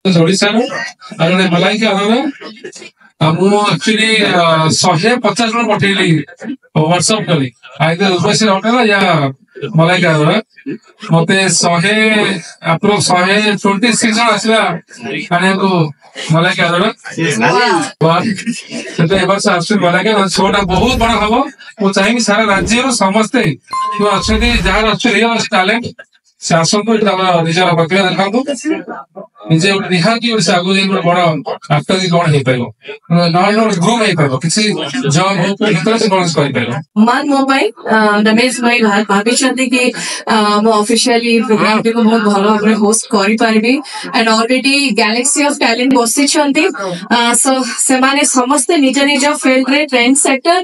Odisha Malaika actually 150 जन पठेली WhatsApp करी either Urvashi hotel या मलाइका मत 126 जन आसला आने को मलाइका मलाइका शोटा बहुत बड़ा हम मुझे चाहिए सारा राज्य समस्ते अच्छा जहाँ अच्छे रियल टैलेंट से आसतु निजर प्रतिभा देखा निजे निहाती आगु बड़ आक्टर की कौन ग्रुप किसी जॉब हो मान मो रमेश भाई भाभी कि ऑफिशियली प्रोग्राम को बहुत भल भाव होस्ट करी and already galaxy of talent बसी सो से समस्ते निज निज फील्ड रे ट्रेंड सेटर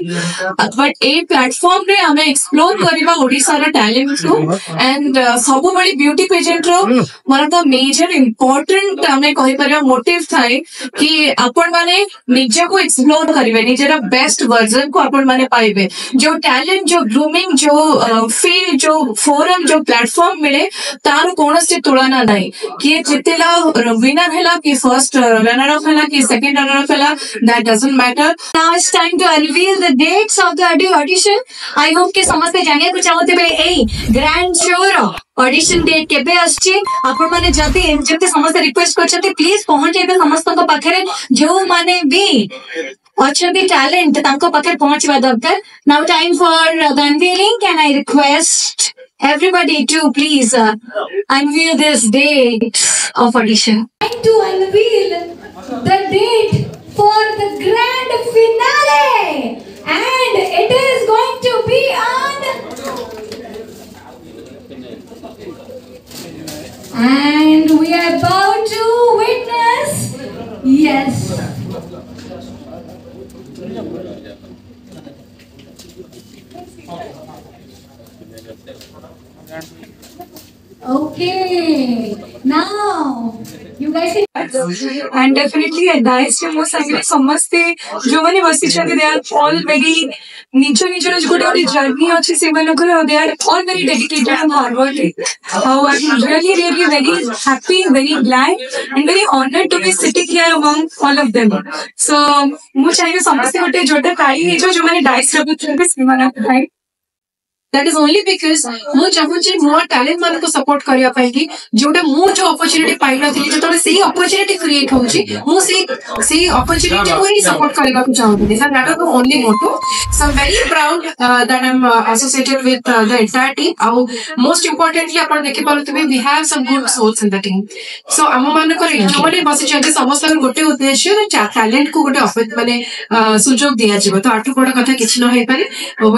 बट ए प्लेटफॉर्म रे हमें एक्सप्लोर करबा ओडिसा रो टैलेंट को एंड सब बड़ी ब्यूटी पेजेंट रो one of the major important हमें कहि परिया मोटिव थाए कि आपण माने निज को एक्सप्लोर करिवे निजरा बेस्ट वर्जन को आपण माने पाइबे जो टैलेंट जो ग्रूमिंग जो फील्ड जो फोरम जो प्लेटफॉर्म मिले तार कोनोसी तुलना नहीं कि जितेला विनर हैला कि फर्स्ट रनर अप हैला कि सेकंड रनर अप हैला that doesn't matter now it's time to unveil the dates of the audition I hope कि समस्त जानिया को चाहते ए ग्रैंड शो रो ऑडिशन डेट केबे आछि आपण माने जति समस्त रिक्वेस्ट करछते प्लीज पहुंच जेबे समस्त को पाखरे जो माने भी अच्छे टैलेंट तांको पाखरे पहुंचवा दरकार now time for the unveiling can I request everybody to please unveil this date of audition. Time to unveil the date for the grand finale and it is going to be on and we are about to witness yes okay now you guys and definitely advice mo sangre samaste jo mane basi chandi they are all very nijo nijo gote journey achi se manakor they are all very dedicated and hardworking how I'm really very happy very glad and very honored to be sitting here among all of them so mo chahiye samaste gote jota kai jo mane dice rabuchante se manakor hai that is only because मु चाहूची मो talent मान को support करिया पाएगी जोटा मु जो opportunity पाइ नथि जेतले सेही अपॉर्चुनिटी क्रिएट होउची मु सेही अपॉर्चुनिटी को ही सपोर्ट करबा को चाहूती that that is the only motto so I am very proud that I am associated with the entire team आउ मोस्ट इंपोर्टेंटली आपण देखि पारुतबे we have some good souls in the team so हम मान को जो माने बसी छथि समस्त गोटे उद्देश्य टैलेंट को गोटे ऑफर माने सुजोग दिया जिवो तो आठु बड़ कथा किछ न होई पारे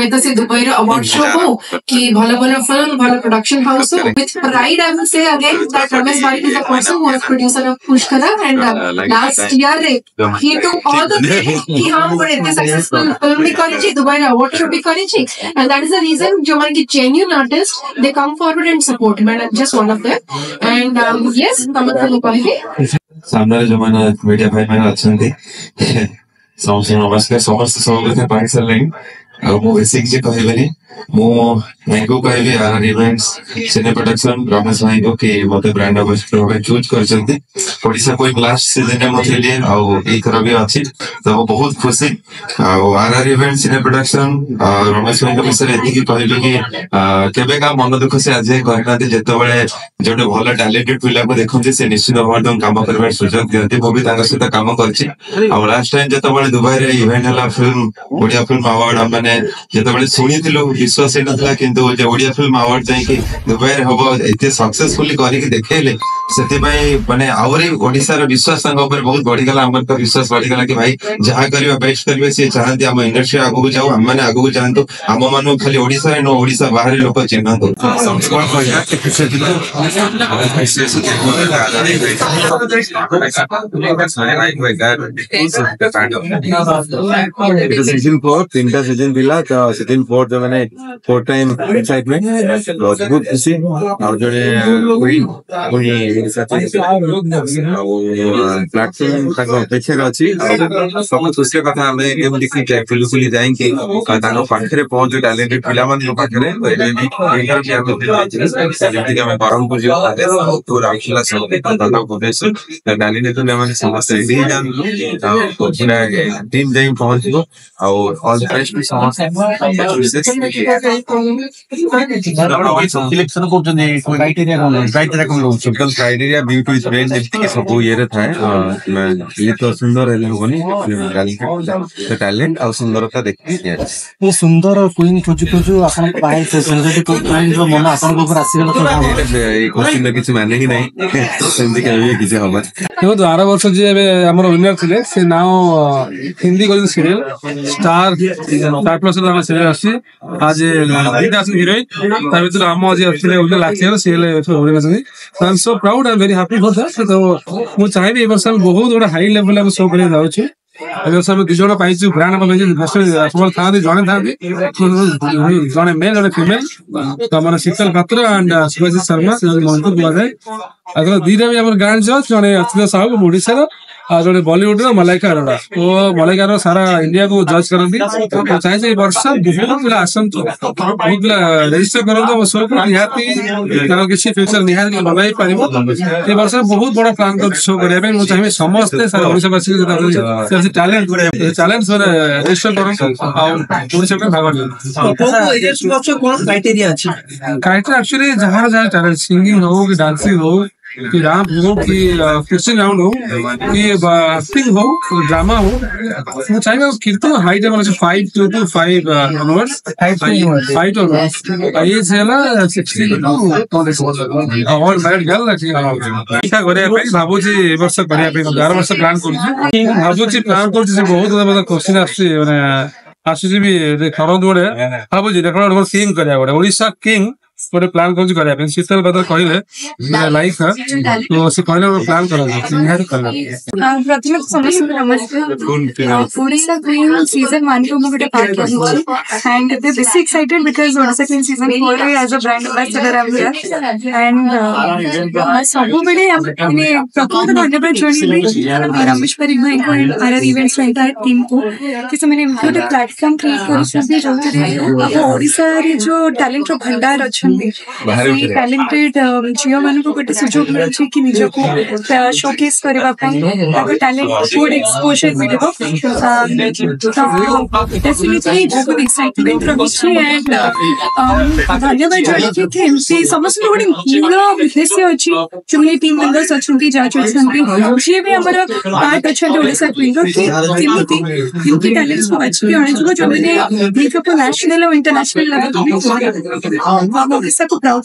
वेदा से दुबई रो अवार्ड शो कि भलो भलो फिल्म भलो production house with pride I will say again that Ramesh bhai is the person who has producer of Pushkara and last year he took all the कि हम बड़े इतने सक्सेसफुल फिल्म भी करी छी दुबई रे अवार्ड शो भी करी छी and that is the reason जो माने कि genuine artist they come forward and support मैं just one of them and yes तमत को कहि सामने जो माने मीडिया भाई माने अछंती समस्त नमस्कार समस्त स्वागत पाई सरलेन मो बेसिक जे कहबेनी मो मैंगो कहबे R events cine production Ramesh bhai को कि मते ब्रांड एम्बेसडर होबे चूज करचंती ओडिसा कोई लास्ट सीजन में मते लिए आ ए थर भी अछि तो बहुत खुशी R event cine production Ramesh bhai को विषय एति कि कहबे कि केबे का मन दुख से आज कहनाते जेते बेले जोटे भलो टैलेंटेड पिला को देखंते से निश्चित भाव काम करबा सुযোগ दियंती मो भी तांग सहित काम करछि आ लास्ट टाइम जेते बेले दुबई रे इवेंट हला फिल्म ओडिया फिल्म अवार्ड हमने जेते बेले सुनिथिलो विश्वास नथला किंतु जे ओडिया फिल्म अवार्ड जाय कि दुबई रे होबो एते सक्सेसफुली करी के देखेले सेति भाई माने आवरी ओडिसा रे विश्वास संग ऊपर बहुत बढ़ी गला हमर का विश्वास बढ़ी गला कि भाई जहां करबा बेस्ट करबे से चाहते हम इंडस्ट्री आगु जाऊ हम माने आगु जानतो हम मानो खाली ओडिसा रे नो ओडिसा बाहर लोक चिन्हतो सीजन 4 तीनटा सीजन दिला तो सीजन 4 जो मैंने फोर टाइम एक्साइटमेंट बहुत खुशी और जोड़े प्लाटफॉर्म अपेक्षा अच्छी सब खुशी कथा आम खुली जाइए पाखे पहुंचु टैलेंटेड पिला पाखे ब्रह्मपुर टैलेंटेड समस्त टीम जाई पहुंचो ऑल बेस्ट समस्त selection criteria beauty is brain के सब ये थाए ये तो सुंदर होनी टैलेंट और सुंदरता देखते ये सुंदर क्वीन खोजु खोजु अपन पाए सेंसिटिव क्वीन जो मन अपन को ऊपर आसी गला क्वेश्चन किसी माने ही नहीं सेमती केबे किसी हबा देखो 12 वर्ष जे हमर विनर थिले से now Hindi golden serial Star Plus ला सीरियल आसी आज दीदा से हीरोइन तार भीतर हम आज थिले उल्टा लागছে सीरियल ओरे गसनी I am so proud I am very happy for that तो मु चाहेबी ए वर्ष बहुत बड़ा हाई लेवल हम शो करे जाउछी अगर सब दुजोड़ा पाइछु ब्रांड हम फर्स्ट अपन था जने जने मेल जने फीमेल तो हमर शीतल पात्र एंड सुभाषित शर्मा मंत्र बुआ जाए अगर दीदा भी हमर गान जो जने अक्षय साहब ओडिसा आ जो बॉलीवुड मलाइका अरोड़ा तो मलाइका अरोड़ा सारा इंडिया को जज करती तो चाहे वर्ष बहुत पिला आसतु बहुत पिला रेजिस्टर करूँ शो को निहाती किसी फ्यूचर निहाती बनाई पार ये वर्ष बहुत बड़ा प्लान कर शो करने चाहिए समस्ते सारा ओडिशावासी टैलेंट रेजिस्टर करूँ भाग क्राइटेरिया एक्चुअली जहाँ जहाँ टैलेंट सिंगिंग हो कि डांसिंग हो कि रैप हो कि क्वेश्चन राउंड हो कि एक्टिंग हो ड्रामा हो वो चाहिए कीर्तन हाइट है 5 to 5 onwards 5 to ये सेला 60 to और मैरिड गर्ल इच्छा करे भाबुची वर्ष करे 11 वर्ष प्लान करूची भाबुची प्लान करूची बहुत ज्यादा क्वेश्चन आसी माने आसी भी खरंद गोटे भाबुची देखो किंग करे गोटे ओडिशा किंग गोटे प्लान कर शीतल बदल कहले लाइक है तो से कहले प्लान कर प्रथम समस्त नमस्कार ओडिशा क्वीन सीजन 1 को गोटे पार्ट एंड दे बेसी excited because Odisha queen season 4 as a brand ambassador I am here and सब बड़े माने प्रथम धन्यवाद जोड़ी रमेश परिक भाई को and RR events entire team को कि से मैंने गोटे प्लेटफॉर्म क्रिएट कर सके जो ओडिशा रे जो टैलेंट रो भंडार अछि टैलेंटेड झियो मान को गोटे सुजोग मिलछि कि निज को शोकेस करबा पई टैलेंट गुड एक्सपोजर मिलबो डेफिनेटली बहुत एक्साइटमेंट रहिछि एंड धन्यवाद जोड़ी कि एमसी समस्त गोटे मूल उद्देश्य अछि जोनी टीम मेंबर्स अछंती जाच अछंती जे भी हमर पार्ट अछंती ओडिशा क्वीन रो कि केमिति इनकी टैलेंट्स को अच्छी आने जो जोने नेशनल और इंटरनेशनल लेवल पे ओडिशा को प्राउड